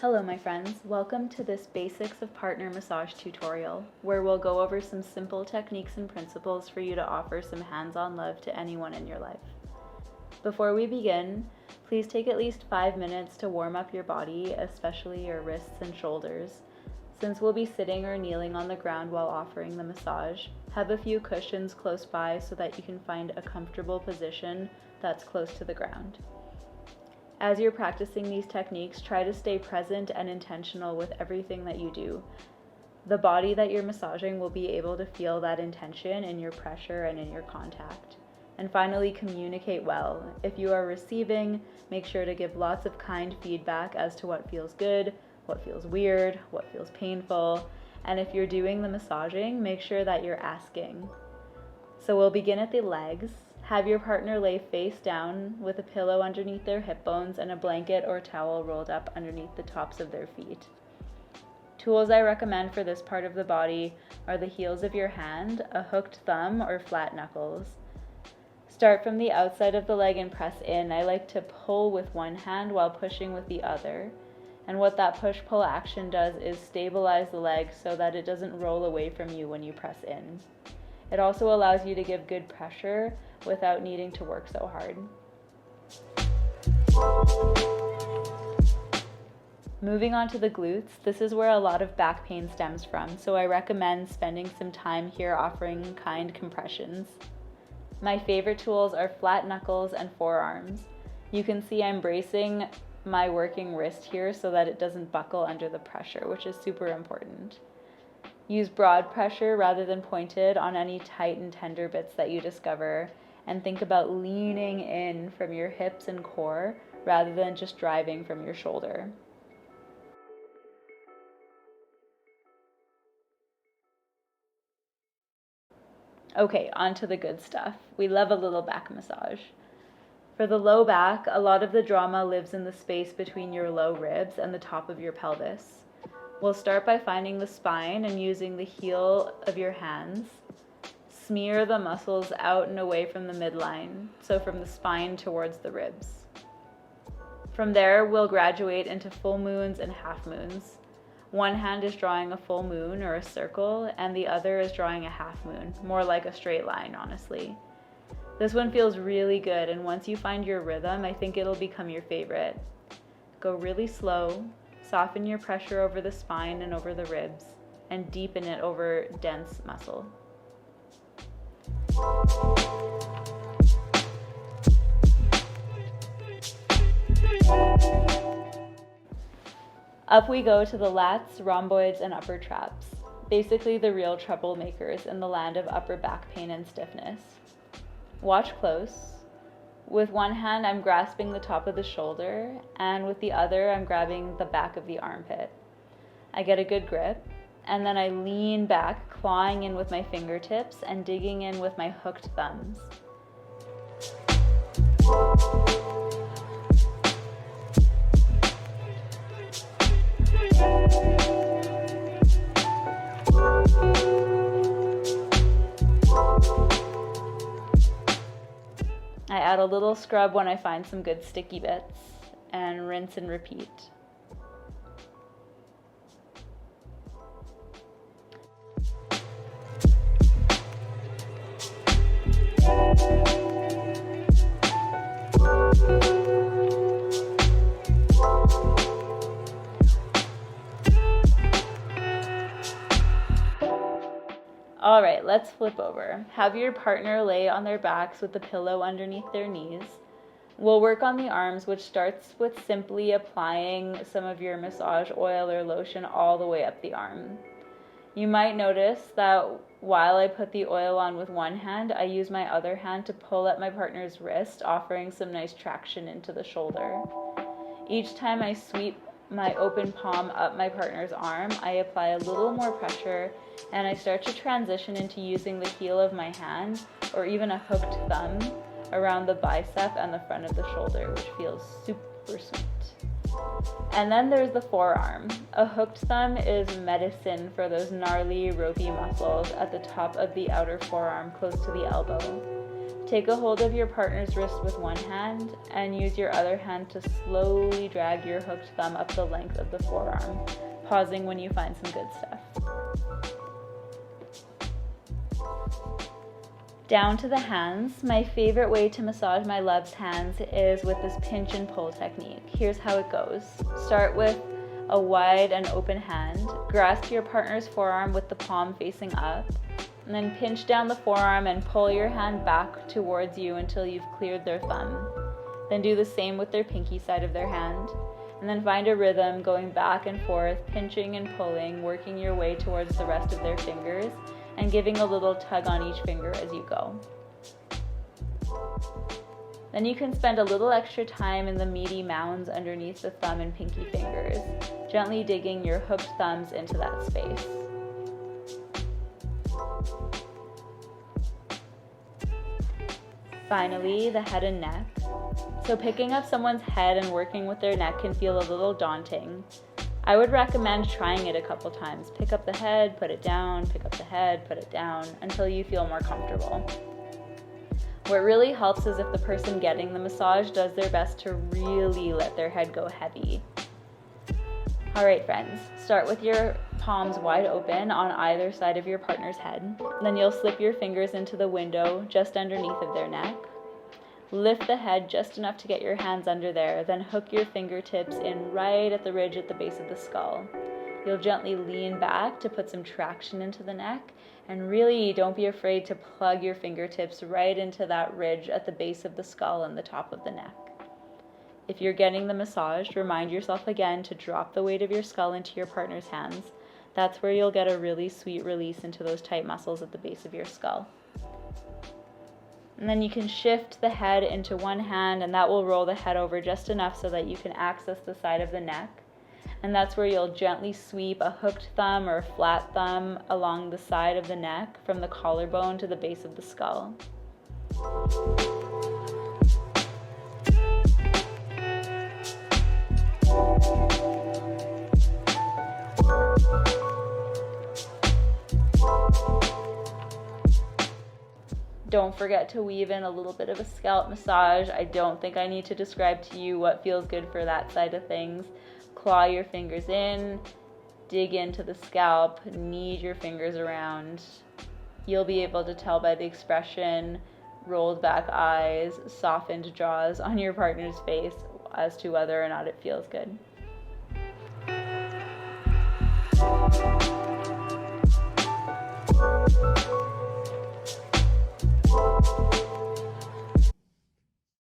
Hello my friends, welcome to this Basics of Partner Massage tutorial, where we'll go over some simple techniques and principles for you to offer some hands-on love to anyone in your life. Before we begin, please take at least 5 minutes to warm up your body, especially your wrists and shoulders. Since we'll be sitting or kneeling on the ground while offering the massage, have a few cushions close by so that you can find a comfortable position that's close to the ground. As you're practicing these techniques, try to stay present and intentional with everything that you do. The body that you're massaging will be able to feel that intention in your pressure and in your contact. And finally, communicate well. If you are receiving, make sure to give lots of kind feedback as to what feels good, what feels weird, what feels painful. And if you're doing the massaging, make sure that you're asking. So we'll begin at the legs. Have your partner lay face down with a pillow underneath their hip bones and a blanket or towel rolled up underneath the tops of their feet. Tools I recommend for this part of the body are the heels of your hand, a hooked thumb, or flat knuckles. Start from the outside of the leg and press in. I like to pull with one hand while pushing with the other. And what that push-pull action does is stabilize the leg so that it doesn't roll away from you when you press in. It also allows you to give good pressure without needing to work so hard. Moving on to the glutes, this is where a lot of back pain stems from, so I recommend spending some time here offering kind compressions. My favorite tools are flat knuckles and forearms. You can see I'm bracing my working wrist here so that it doesn't buckle under the pressure, which is super important. Use broad pressure rather than pointed on any tight and tender bits that you discover, and think about leaning in from your hips and core rather than just driving from your shoulder. Okay, on to the good stuff. We love a little back massage. For the low back, a lot of the drama lives in the space between your low ribs and the top of your pelvis. We'll start by finding the spine and using the heel of your hands. Smear the muscles out and away from the midline, so from the spine towards the ribs. From there, we'll graduate into full moons and half moons. One hand is drawing a full moon or a circle, and the other is drawing a half moon, more like a straight line, honestly. This one feels really good, and once you find your rhythm, I think it'll become your favorite. Go really slow. Soften your pressure over the spine and over the ribs, and deepen it over dense muscle. Up we go to the lats, rhomboids, and upper traps, basically the real troublemakers in the land of upper back pain and stiffness. Watch close. With one hand, I'm grasping the top of the shoulder, and with the other, I'm grabbing the back of the armpit. I get a good grip, and then I lean back, clawing in with my fingertips and digging in with my hooked thumbs. I add a little scrub when I find some good sticky bits, and rinse and repeat. All right, let's flip over. Have your partner lay on their backs with the pillow underneath their knees. We'll work on the arms, which starts with simply applying some of your massage oil or lotion all the way up the arm. You might notice that while I put the oil on with one hand, I use my other hand to pull at my partner's wrist, offering some nice traction into the shoulder. Each time I sweep my open palm up my partner's arm, I apply a little more pressure, and I start to transition into using the heel of my hand or even a hooked thumb around the bicep and the front of the shoulder, which feels super sweet. And then there's the forearm. A hooked thumb is medicine for those gnarly, ropey muscles at the top of the outer forearm close to the elbow. Take a hold of your partner's wrist with one hand and use your other hand to slowly drag your hooked thumb up the length of the forearm, pausing when you find some good stuff. Down to the hands. My favorite way to massage my love's hands is with this pinch and pull technique. Here's how it goes. Start with a wide and open hand. Grasp your partner's forearm with the palm facing up, and then pinch down the forearm and pull your hand back towards you until you've cleared their thumb. Then do the same with their pinky side of their hand, and then find a rhythm going back and forth, pinching and pulling, working your way towards the rest of their fingers, and giving a little tug on each finger as you go. Then you can spend a little extra time in the meaty mounds underneath the thumb and pinky fingers, gently digging your hooked thumbs into that space. Finally, the head and neck. So picking up someone's head and working with their neck can feel a little daunting. I would recommend trying it a couple times. Pick up the head, put it down, pick up the head, put it down, until you feel more comfortable. What really helps is if the person getting the massage does their best to really let their head go heavy. Alright friends, start with your palms wide open on either side of your partner's head. Then you'll slip your fingers into the window just underneath of their neck. Lift the head just enough to get your hands under there, then hook your fingertips in right at the ridge at the base of the skull. You'll gently lean back to put some traction into the neck, and really don't be afraid to plug your fingertips right into that ridge at the base of the skull and the top of the neck. If you're getting the massage, remind yourself again to drop the weight of your skull into your partner's hands. That's where you'll get a really sweet release into those tight muscles at the base of your skull. And then you can shift the head into one hand, and that will roll the head over just enough so that you can access the side of the neck. And that's where you'll gently sweep a hooked thumb or a flat thumb along the side of the neck from the collarbone to the base of the skull. Don't forget to weave in a little bit of a scalp massage. I don't think I need to describe to you what feels good for that side of things. Claw your fingers in, dig into the scalp, knead your fingers around. You'll be able to tell by the expression, rolled back eyes, softened jaws on your partner's face as to whether or not it feels good.